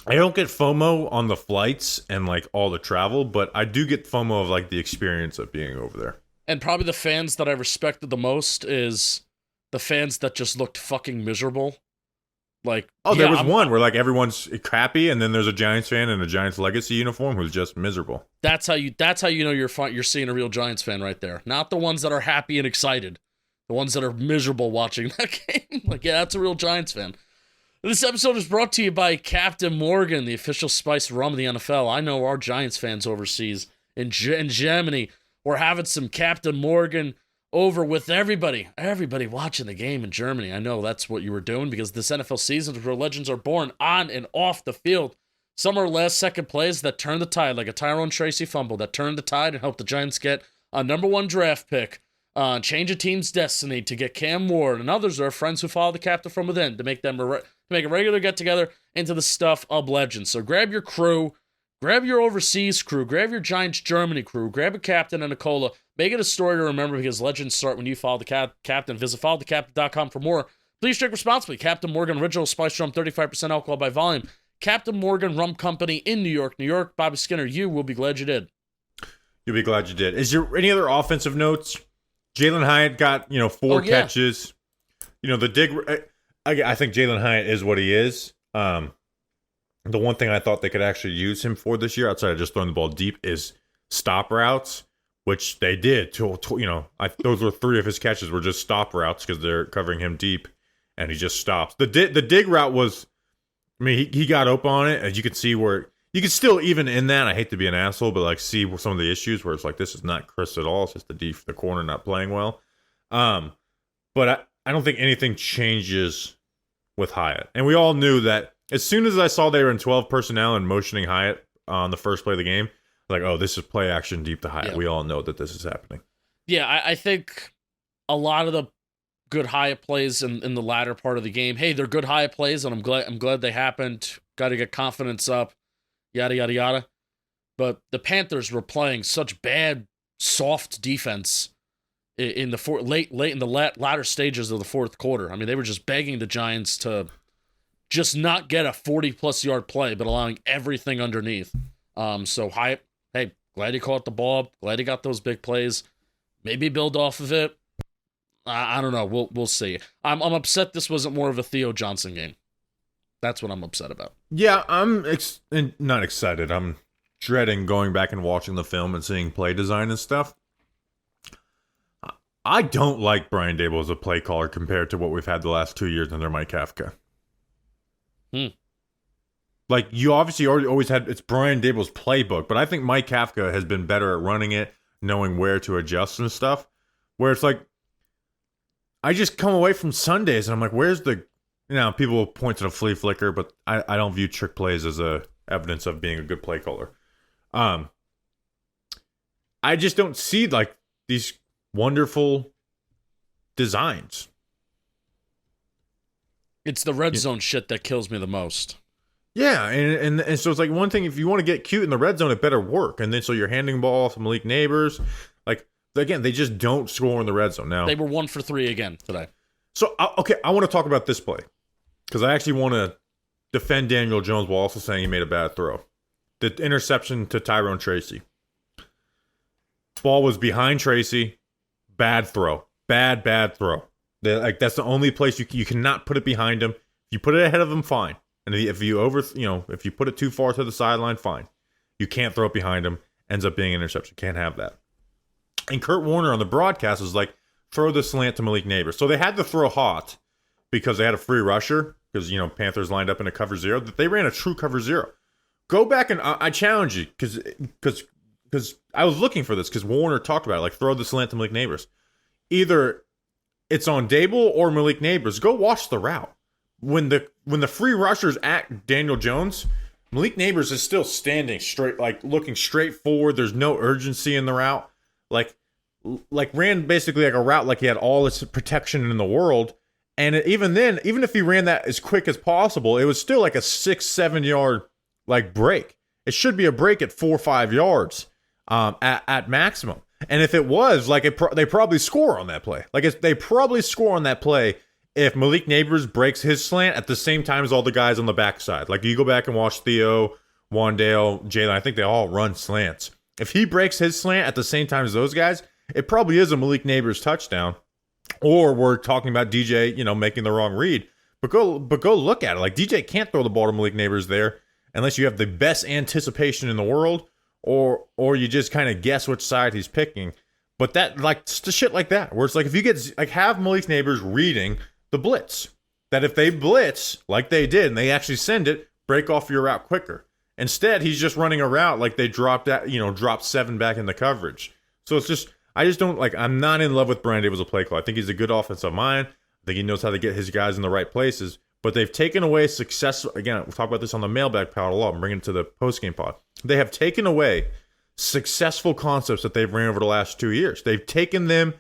[SPEAKER 1] don't get FOMO on the flights and like all the travel, but I do get FOMO of like the experience of being over there.
[SPEAKER 2] And probably the fans that I respected the most is the fans that just looked fucking miserable. Like,
[SPEAKER 1] there was one where like everyone's happy, and then there's a Giants fan in a Giants legacy uniform who's just miserable.
[SPEAKER 2] That's how you know you're seeing a real Giants fan right there. Not the ones that are happy and excited. The ones that are miserable watching that game. Like, yeah, that's a real Giants fan. This episode is brought to you by Captain Morgan, the official spiced rum of the NFL. I know our Giants fans overseas in Germany, we're having some Captain Morgan over with everybody watching the game in Germany. I know that's what you were doing because this NFL season is where legends are born on and off the field. Some are last second plays that turn the tide, like a Tracy Fumble that turned the tide and helped the Giants get a number 1 draft pick, change a team's destiny to get Cam Ward, and others are friends who follow the captain from within to make them to make a regular get together into the stuff of legends. So grab your crew, grab your overseas crew, grab your Giants Germany crew, grab a captain and a cola. Make it a story to remember because legends start when you follow the captain. Visit followthecaptain.com for more. Please drink responsibly. Captain Morgan Original Spice Rum, 35% alcohol by volume. Captain Morgan Rum Company in New York, New York. Bobby Skinner, you will be glad you did.
[SPEAKER 1] You'll be glad you did. Is there any other offensive notes? Jalen Hyatt got, 4 catches. The dig. I think Jalen Hyatt is what he is. The one thing I thought they could actually use him for this year, outside of just throwing the ball deep, is stop routes, which they did. Those were 3 of his catches were just stop routes because they're covering him deep, and he just stops. The dig route was, he got open on it, as you could see where you could still, even in that, I hate to be an asshole, but see some of the issues where it's like, this is not Chris at all. It's just the corner not playing well. But I don't think anything changes with Hyatt. And we all knew that as soon as I saw they were in 12 personnel and motioning Hyatt on the first play of the game, like, oh, this is play action deep to Hyatt. Yeah. We all know that this is happening.
[SPEAKER 2] Yeah, I think a lot of the good Hyatt plays in the latter part of the game, hey, they're good Hyatt plays, and I'm glad they happened. Got to get confidence up, yada, yada, yada. But the Panthers were playing such bad, soft defense in the late in the latter stages of the fourth quarter. They were just begging the Giants to just not get a 40-plus yard play, but allowing everything underneath. So Hyatt, hey, glad he caught the ball. Glad he got those big plays. Maybe build off of it. I don't know. We'll see. I'm upset this wasn't more of a Theo Johnson game. That's what I'm upset about.
[SPEAKER 1] Yeah, I'm not excited. I'm dreading going back and watching the film and seeing play design and stuff. I don't like Brian Daboll as a play caller compared to what we've had the last 2 years under Mike Kafka. Like, you obviously always had, it's Brian Daboll's playbook, but I think Mike Kafka has been better at running it, knowing where to adjust and stuff. Where it's like, I just come away from Sundays and I'm like, where's the, people will point to the flea flicker, but I don't view trick plays as a evidence of being a good play caller. I just don't see like these wonderful designs.
[SPEAKER 2] It's the red zone shit that kills me the most.
[SPEAKER 1] Yeah, and so it's like one thing, if you want to get cute in the red zone, it better work. And then so you're handing the ball off to Malik Neighbors. Like, again, they just don't score in the red zone. Now
[SPEAKER 2] they were 1 for 3 again today.
[SPEAKER 1] So, okay, I want to talk about this play. Because I actually want to defend Daniel Jones while also saying he made a bad throw. The interception to Tyrone Tracy. Ball was behind Tracy. Bad throw. Bad throw. That's the only place you cannot put it behind him. If you put it ahead of him, fine. And if you if you put it too far to the sideline, fine. You can't throw it behind him. Ends up being an interception. Can't have that. And Kurt Warner on the broadcast was like, throw the slant to Malik Neighbors. So they had to throw hot because they had a free rusher because, Panthers lined up in a cover 0. That they ran a true cover 0. Go back and I challenge you because I was looking for this because Warner talked about it, like throw the slant to Malik Neighbors. Either it's on Daboll or Malik Neighbors. Go watch the route. When the free rusher's at Daniel Jones, Malik Neighbors is still standing straight, like looking straight forward. There's no urgency in the route. Like ran basically like a route like he had all this protection in the world. And even then, even if he ran that as quick as possible, it was still like a 6-7 yard like break. It should be a break at 4 or 5 yards at maximum. And if it was, like they probably score on that play. They probably score on that play if Malik Neighbors breaks his slant at the same time as all the guys on the backside. Like, you go back and watch Theo, Wandale, Jalen. I think they all run slants. If he breaks his slant at the same time as those guys, it probably is a Malik Neighbors touchdown. Or we're talking about DJ, making the wrong read. But go look at it. Like, DJ can't throw the ball to Malik Neighbors there unless you have the best anticipation in the world, or you just kind of guess which side he's picking. But that, like, shit like that, where it's like, if you get, like, have Malik Neighbors reading the blitz, that if they blitz like they did and they actually send it, break off your route quicker. Instead, he's just running a route like they dropped 7 back in the coverage. So it's just, I just don't like. I'm not in love with Brian Daboll as a play call. I think he's a good offensive mind. I think he knows how to get his guys in the right places. But they've taken away success. Again, we'll talk about this on the mailbag pod a lot. I'm bringing it to the post-game pod. They have taken away successful concepts that they've ran over the last 2 years. They've taken them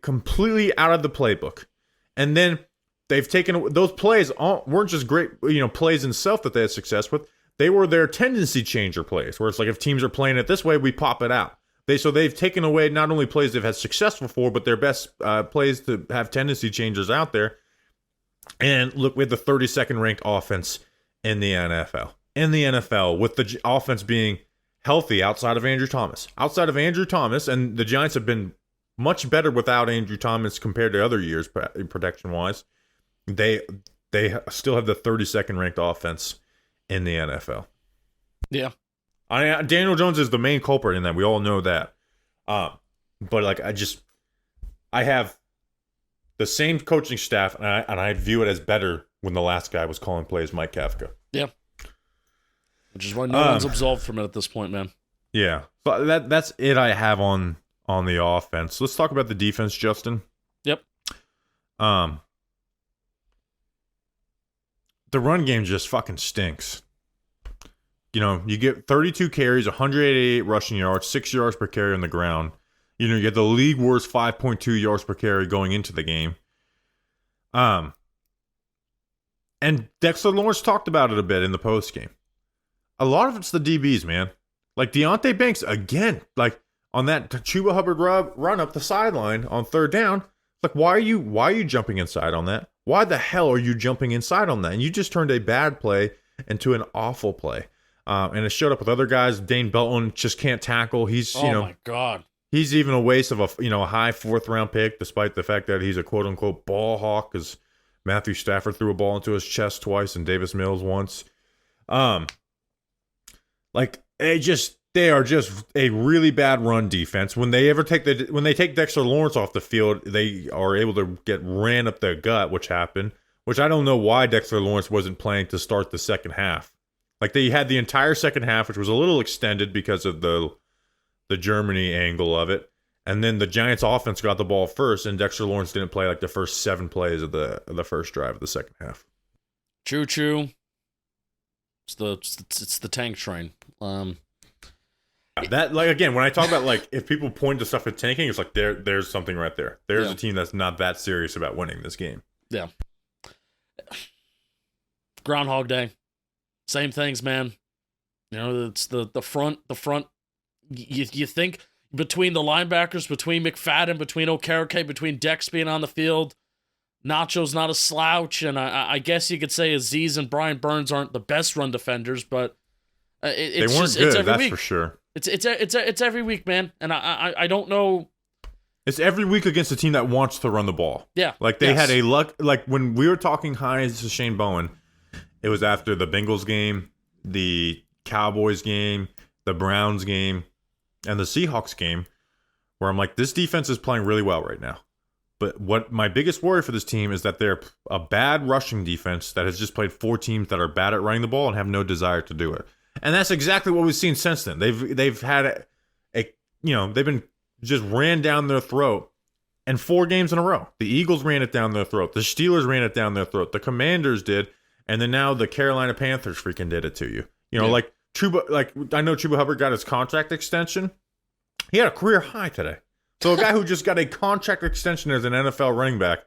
[SPEAKER 1] completely out of the playbook. And then they've taken those plays weren't just great, plays in self that they had success with. They were their tendency changer plays, where it's like if teams are playing it this way, we pop it out. So they've taken away not only plays they've had success before, but their best plays to have tendency changers out there. And look, we had the 32nd ranked offense in the NFL. In the NFL, with the offense being healthy outside of Andrew Thomas. Outside of Andrew Thomas, and the Giants have been much better without Andrew Thomas compared to other years, protection-wise. They still have the 32nd ranked offense in the NFL.
[SPEAKER 2] Yeah.
[SPEAKER 1] Daniel Jones is the main culprit in that. We all know that. But like I have the same coaching staff, and I view it as better when the last guy was calling plays, Mike Kafka.
[SPEAKER 2] Yeah. Which is why no one's absolved from it at this point, man.
[SPEAKER 1] Yeah. So that's it I have on the offense. Let's talk about the defense, Justin.
[SPEAKER 2] Yep.
[SPEAKER 1] The run game just fucking stinks. You get 32 carries, 188 rushing yards, 6 yards per carry on the ground. You get the league worst 5.2 yards per carry going into the game. And Dexter Lawrence talked about it a bit in the post game. A lot of it's the DBs, man. Like Deonte Banks again, like on that Chuba Hubbard run up the sideline on third down. Like why are you jumping inside on that? Why the hell are you jumping inside on that? And you just turned a bad play into an awful play. And it showed up with other guys. Dane Belton just can't tackle. He's
[SPEAKER 2] my God.
[SPEAKER 1] He's even a waste of a high 4th round pick, despite the fact that he's a quote unquote ball hawk, because Matthew Stafford threw a ball into his chest twice and Davis Mills once. They are just a really bad run defense. When they take Dexter Lawrence off the field, they are able to get ran up their gut, which happened. Which I don't know why Dexter Lawrence wasn't playing to start the second half. Like they had the entire second half, which was a little extended because of the Germany angle of it, and then the Giants' offense got the ball first, and Dexter Lawrence didn't play like the first 7 plays of the first drive of the second half.
[SPEAKER 2] Choo choo. It's the tank train.
[SPEAKER 1] That again, when I talk about if people point to stuff at tanking, it's like there's something right there. There's a team that's not that serious about winning this game.
[SPEAKER 2] Yeah. Groundhog Day. Same things, man. It's the front. You think between the linebackers, between McFadden, between Okereke, between Dex being on the field, Nacho's not a slouch, and I guess you could say Aziz and Brian Burns aren't the best run defenders, but
[SPEAKER 1] they weren't good. It's every week. For sure.
[SPEAKER 2] It's every week, man, and I don't know.
[SPEAKER 1] It's every week against a team that wants to run the ball.
[SPEAKER 2] Yeah,
[SPEAKER 1] they had a luck. Like when we were talking highs to Shane Bowen. It was after the Bengals game, the Cowboys game, the Browns game, and the Seahawks game, where I'm like, this defense is playing really well right now. But what my biggest worry for this team is that they're a bad rushing defense that has just played 4 teams that are bad at running the ball and have no desire to do it. And that's exactly what we've seen since then. They've had they've been just ran down their throat. And 4 games in a row. The Eagles ran it down their throat. The Steelers ran it down their throat. The Commanders did. And then now the Carolina Panthers freaking did it to you. Like Chuba, I know Chuba Hubbard got his contract extension. He had a career high today. So a guy who just got a contract extension as an NFL running back,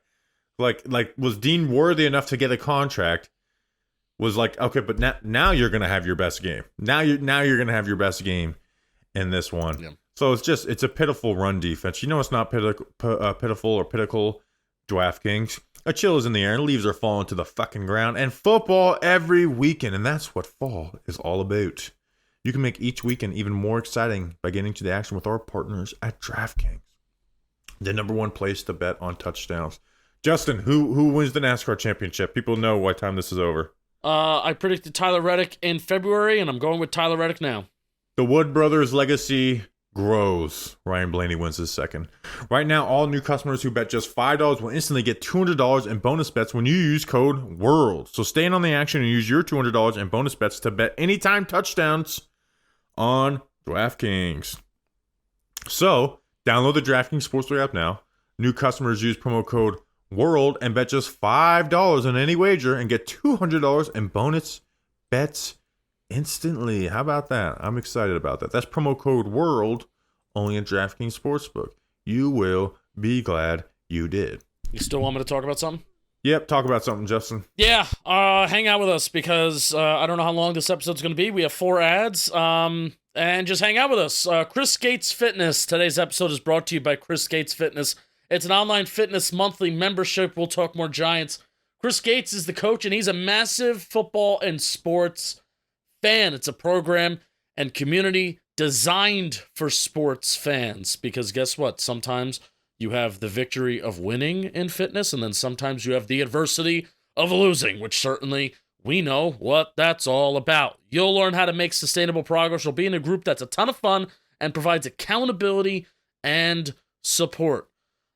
[SPEAKER 1] was deemed worthy enough to get a contract, was like, okay, but now you're gonna have your best game. Now you're gonna have your best game in this one. Yeah. So it's a pitiful run defense. It's not pitiful or pitiful. DraftKings. A chill is in the air and leaves are falling to the fucking ground, and football every weekend, and that's what fall is all about. You can make each weekend even more exciting by getting to the action with our partners at DraftKings, the #1 place to bet on touchdowns. Justin, who wins the NASCAR championship? People know what time this is over.
[SPEAKER 2] I predicted Tyler Reddick in February, and I'm going with Tyler Reddick now.
[SPEAKER 1] The Wood Brothers legacy grows. Ryan Blaney wins his second. Right now, all new customers who bet just $5 will instantly get $200 in bonus bets when you use code WORLD. So stay in on the action and use your $200 in bonus bets to bet anytime touchdowns on DraftKings. So Download the DraftKings Sportsbook app now. New customers use promo code WORLD and bet just $5 on any wager and get $200 in bonus bets instantly. How about that? I'm excited about that. That's promo code WORLD only in DraftKings Sportsbook. You will be glad you did.
[SPEAKER 2] You still want me to talk about something?
[SPEAKER 1] Yep, talk about something, Justin.
[SPEAKER 2] Yeah, hang out with us because I don't know how long this episode's going to be. We have 4 ads, and just hang out with us. Chris Gates Fitness. Today's episode is brought to you by Chris Gates Fitness. It's an online fitness monthly membership. We'll talk more Giants. Chris Gates is the coach, and he's a massive football and sports fan. It's a program and community designed for sports fans because guess what? Sometimes you have the victory of winning in fitness, and then sometimes you have the adversity of losing, which certainly we know what that's all about. You'll learn how to make sustainable progress. You'll be in a group that's a ton of fun and provides accountability and support.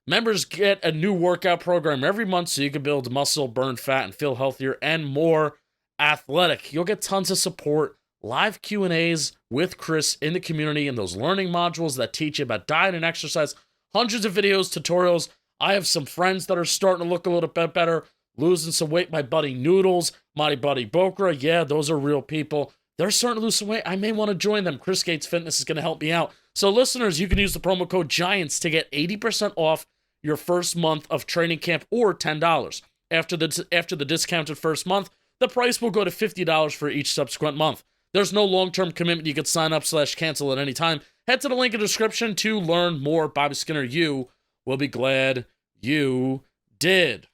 [SPEAKER 2] Members get a new workout program every month so you can build muscle, burn fat, and feel healthier and more athletic. You'll get tons of support, live Q&As with Chris in the community, and those learning modules that teach you about diet and exercise. Hundreds of videos, tutorials. I have some friends that are starting to look a little bit better, losing some weight. My buddy Noodles, my buddy Bokra, yeah, those are real people. They're starting to lose some weight. I may want to join them. Chris Gates Fitness is going to help me out. So listeners, you can use the promo code GIANTS to get 80% off your first month of training camp or $10. After the discounted first month, the price will go to $50 for each subsequent month. There's no long-term commitment. You can sign up / cancel at any time. Head to the link in the description to learn more. Bobby Skinner, you will be glad you did.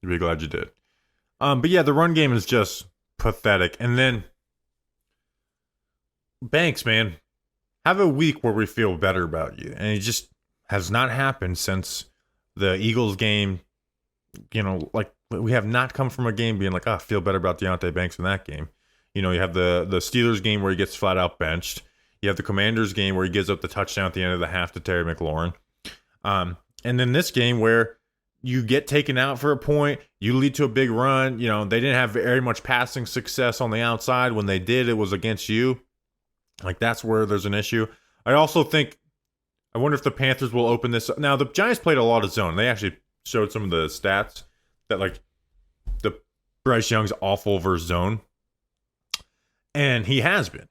[SPEAKER 1] You'll be glad you did. But yeah, the run game is just pathetic. And then Banks, man, have a week where we feel better about you. And it just has not happened since the Eagles game. You know, like we have not come from a game being like, I feel better about Deonte Banks in that game. You know, you have the Steelers game where he gets flat out benched. You have the Commanders game where he gives up the touchdown at the end of the half to Terry McLaurin. And then this game where you get taken out for a point, you lead to a big run. You know, they didn't have very much passing success on the outside. When they did, it was against you. Like, that's where there's an issue. I also think, I wonder if the Panthers will open this up. Now, the Giants played a lot of zone. They actually showed some of the stats that, like, the Bryce Young's awful versus zone. And he has been.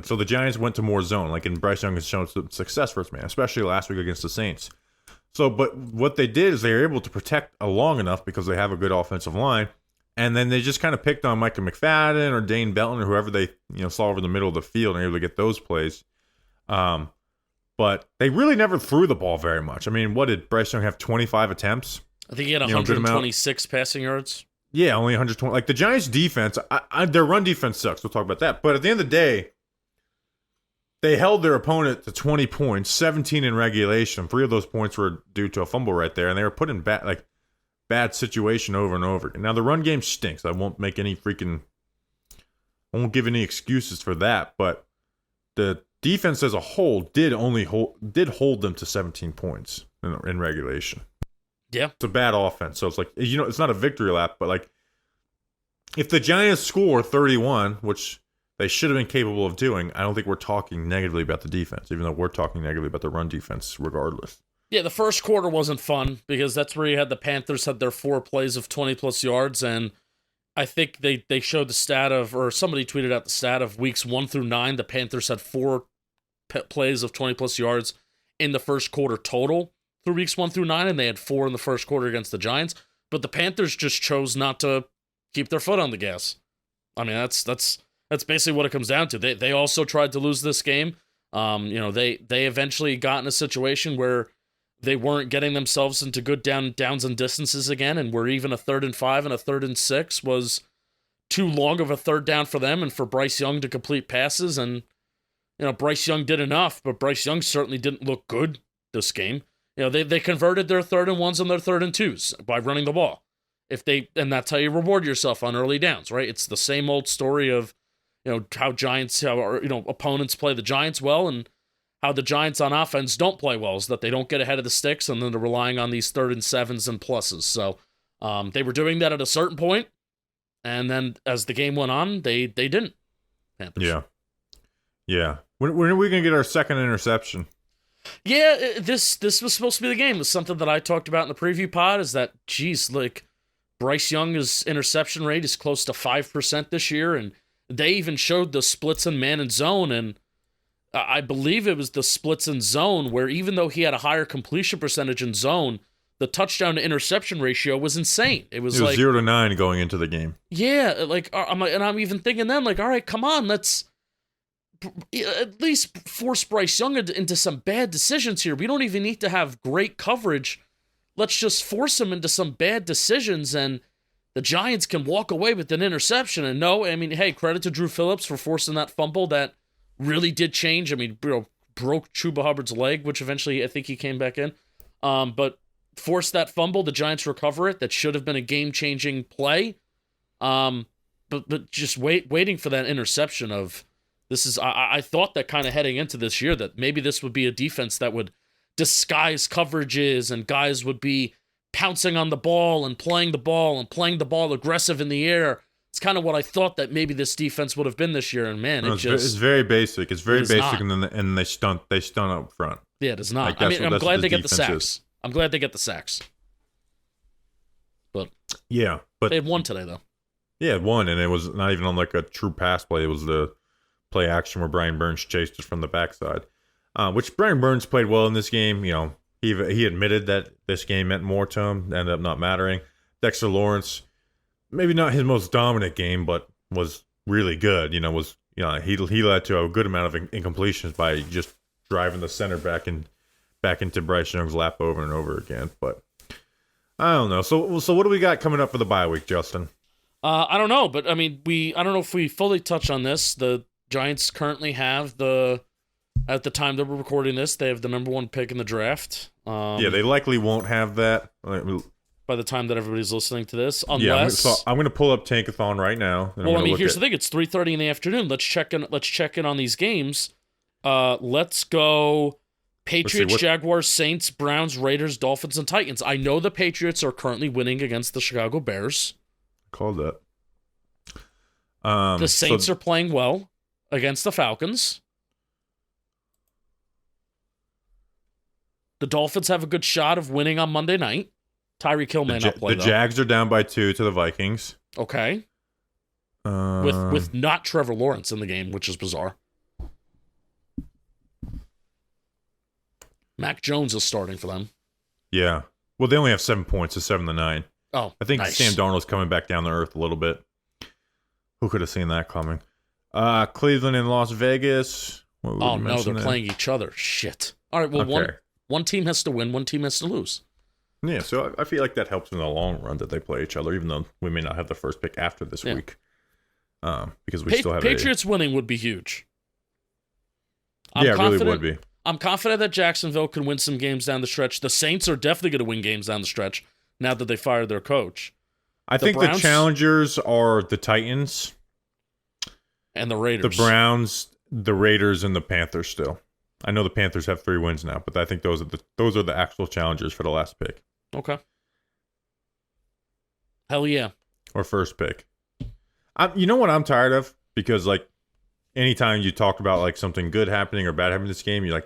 [SPEAKER 1] So the Giants went to more zone. Like, and Bryce Young has shown some success for us, man, especially last week against the Saints. So, but what they did is they were able to protect long enough because they have a good offensive line. And then they just kind of picked on Micah McFadden or Dane Belton or whoever they saw over the middle of the field and were able to get those plays. But they really never threw the ball very much. I mean, what did Bryce Young have, 25 attempts?
[SPEAKER 2] I think he had 126 passing yards.
[SPEAKER 1] Yeah, only 120. Like, the Giants' defense, their run defense sucks. We'll talk about that. But at the end of the day, they held their opponent to 20 points, 17 in regulation. 3 of those points were due to a fumble right there, and they were put in bad situation over and over. Now, the run game stinks. I won't give any excuses for that. But the defense as a whole did hold them to 17 points in regulation.
[SPEAKER 2] Yeah.
[SPEAKER 1] It's a bad offense. So it's like, it's not a victory lap, but like if the Giants score 31, which they should have been capable of doing, I don't think we're talking negatively about the defense, even though we're talking negatively about the run defense regardless.
[SPEAKER 2] Yeah, the first quarter wasn't fun because that's where you had the Panthers had their 4 plays of 20-plus yards, and I think they showed the stat of, or somebody tweeted out the stat of weeks 1 through 9, the Panthers had 4 plays of 20-plus yards in the first quarter total through weeks 1 through 9, and they had 4 in the first quarter against the Giants. But the Panthers just chose not to keep their foot on the gas. I mean, that's basically what it comes down to. They also tried to lose this game. They eventually got in a situation where they weren't getting themselves into good downs and distances again, and where even a 3rd and 5 and a 3rd and 6 was too long of a third down for them and for Bryce Young to complete passes. And Bryce Young did enough, but Bryce Young certainly didn't look good this game. They converted their 3rd and 1s and their 3rd and 2s by running the ball. And that's how you reward yourself on early downs, right? It's the same old story of, how opponents play the Giants well and how the Giants on offense don't play well, is that they don't get ahead of the sticks and then they're relying on these 3rd and 7s and pluses. So they were doing that at a certain point, and then as the game went on, they didn't. Panthers.
[SPEAKER 1] Yeah. When are we going to get our second interception?
[SPEAKER 2] Yeah, this was supposed to be the game. It was something that I talked about in the preview pod. Is that, geez, like Bryce Young's interception rate is close to 5% this year, and they even showed the splits in man and zone, and I believe it was the splits in zone where even though he had a higher completion percentage in zone, the touchdown to interception ratio was insane. It was like
[SPEAKER 1] 0-9 going into the game.
[SPEAKER 2] yeah, like I'm even thinking then like, all right, come on, let's at least force Bryce Young into some bad decisions here. We don't even need to have great coverage. Let's just force him into some bad decisions, and the Giants can walk away with an interception. And no, I mean, hey, credit to Drew Phillips for forcing that fumble that really did change. I mean, broke Chuba Hubbard's leg, which eventually I think he came back in. But forced that fumble, the Giants recover it. That should have been a game-changing play. But just waiting for that interception of this is I thought that kind of heading into this year that maybe this would be a defense that would disguise coverages and guys would be pouncing on the ball and playing the ball aggressive in the air. It's kind of what I thought that maybe this defense would have been this year, and man,
[SPEAKER 1] it's very basic. It's very basic, and they stunt up front.
[SPEAKER 2] Yeah, it is not.
[SPEAKER 1] Like,
[SPEAKER 2] I mean, I'm glad they get the sacks.
[SPEAKER 1] Is.
[SPEAKER 2] I'm glad they get the sacks. But
[SPEAKER 1] yeah, but
[SPEAKER 2] they had one today though.
[SPEAKER 1] Yeah, one, and it was not even on like a true pass play. It was the play action where Brian Burns chased us from the backside, which Brian Burns played well in this game. You know, he admitted that this game meant more to him, ended up not mattering. Dexter Lawrence, maybe not his most dominant game, but was really good. He led to a good amount of incompletions by just driving the center back into Bryce Young's lap over and over again. But I don't know. So what do we got coming up for the bye week, Justin?
[SPEAKER 2] I don't know, but I mean, I don't know if we fully touch on this. The Giants currently have at the time that we're recording this, they have the number 1 pick in the draft.
[SPEAKER 1] Yeah, they likely won't have that
[SPEAKER 2] by the time that everybody's listening to this, unless
[SPEAKER 1] I'm going to pull up Tankathon right now.
[SPEAKER 2] Well, I mean, here's the thing: it's 3:30 in the afternoon. Let's check in on these games. Let's go. Patriots, Jaguars, Saints, Browns, Raiders, Dolphins, and Titans. I know the Patriots are currently winning against the Chicago Bears.
[SPEAKER 1] Called that.
[SPEAKER 2] The Saints are playing well against the Falcons. The Dolphins have a good shot of winning on Monday night. Tyreek Hill may not play,
[SPEAKER 1] the Jags are down by 2 to the Vikings.
[SPEAKER 2] Okay. With not Trevor Lawrence in the game, which is bizarre. Mac Jones is starting for them.
[SPEAKER 1] Yeah. Well, they only have 7 points, so 7-9.
[SPEAKER 2] Oh,
[SPEAKER 1] I think
[SPEAKER 2] nice.
[SPEAKER 1] Sam Darnold's coming back down to earth a little bit. Who could have seen that coming? Cleveland and Las Vegas.
[SPEAKER 2] Oh, no, they're playing each other. Shit. All right, well,
[SPEAKER 1] okay.
[SPEAKER 2] One team has to win, one team has to lose.
[SPEAKER 1] Yeah, so I feel like that helps in the long run that they play each other, even though we may not have the first pick after this week. Because we still have
[SPEAKER 2] Patriots winning would be huge.
[SPEAKER 1] It really would be.
[SPEAKER 2] I'm confident that Jacksonville can win some games down the stretch. The Saints are definitely going to win games down the stretch now that they fired their coach.
[SPEAKER 1] I think the challengers are the Titans.
[SPEAKER 2] And the Raiders.
[SPEAKER 1] The Browns, the Raiders, and the Panthers still. I know the Panthers have 3 wins now, but I think those are the actual challengers for the last pick.
[SPEAKER 2] Okay. Hell yeah.
[SPEAKER 1] Or first pick. You know what I'm tired of? Because like anytime you talk about like something good happening or bad happening in this game, you're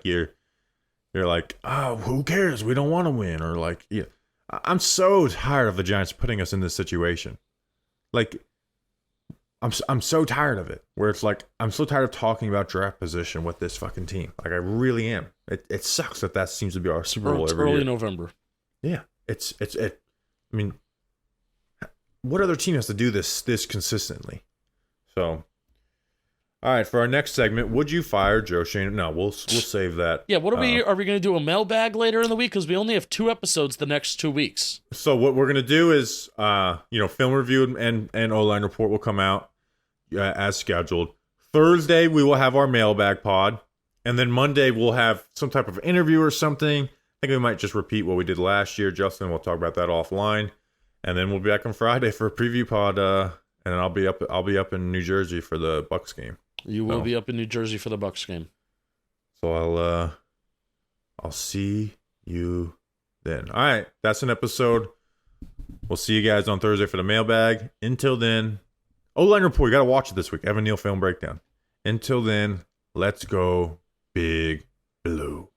[SPEAKER 1] like, oh, who cares? We don't want to win. Or like, yeah. I'm so tired of the Giants putting us in this situation. Like, I'm so tired of it. Where it's like, I'm so tired of talking about draft position with this fucking team. Like, I really am. It sucks that seems to be our Super Bowl every year.
[SPEAKER 2] Early November.
[SPEAKER 1] Yeah, it's. I mean, what other team has to do this consistently? So, all right, for our next segment, would you fire Joe Schoen? No, we'll save that.
[SPEAKER 2] Yeah, what are we going to do a mailbag later in the week? Because we only have 2 episodes the next 2 weeks.
[SPEAKER 1] So what we're going to do is, film review and O-line report will come out as scheduled. Thursday, we will have our mailbag pod. And then Monday, we'll have some type of interview or something. I think we might just repeat what we did last year. Justin, we'll talk about that offline. And then we'll be back on Friday for a preview pod. And I'll be up in New Jersey for the Bucs game.
[SPEAKER 2] You will be up in New Jersey for the Bucs game.
[SPEAKER 1] So I'll see you then. All right, that's an episode. We'll see you guys on Thursday for the mailbag. Until then, O-line report. You got to watch it this week. Evan Neal film breakdown. Until then, let's go Big Blue.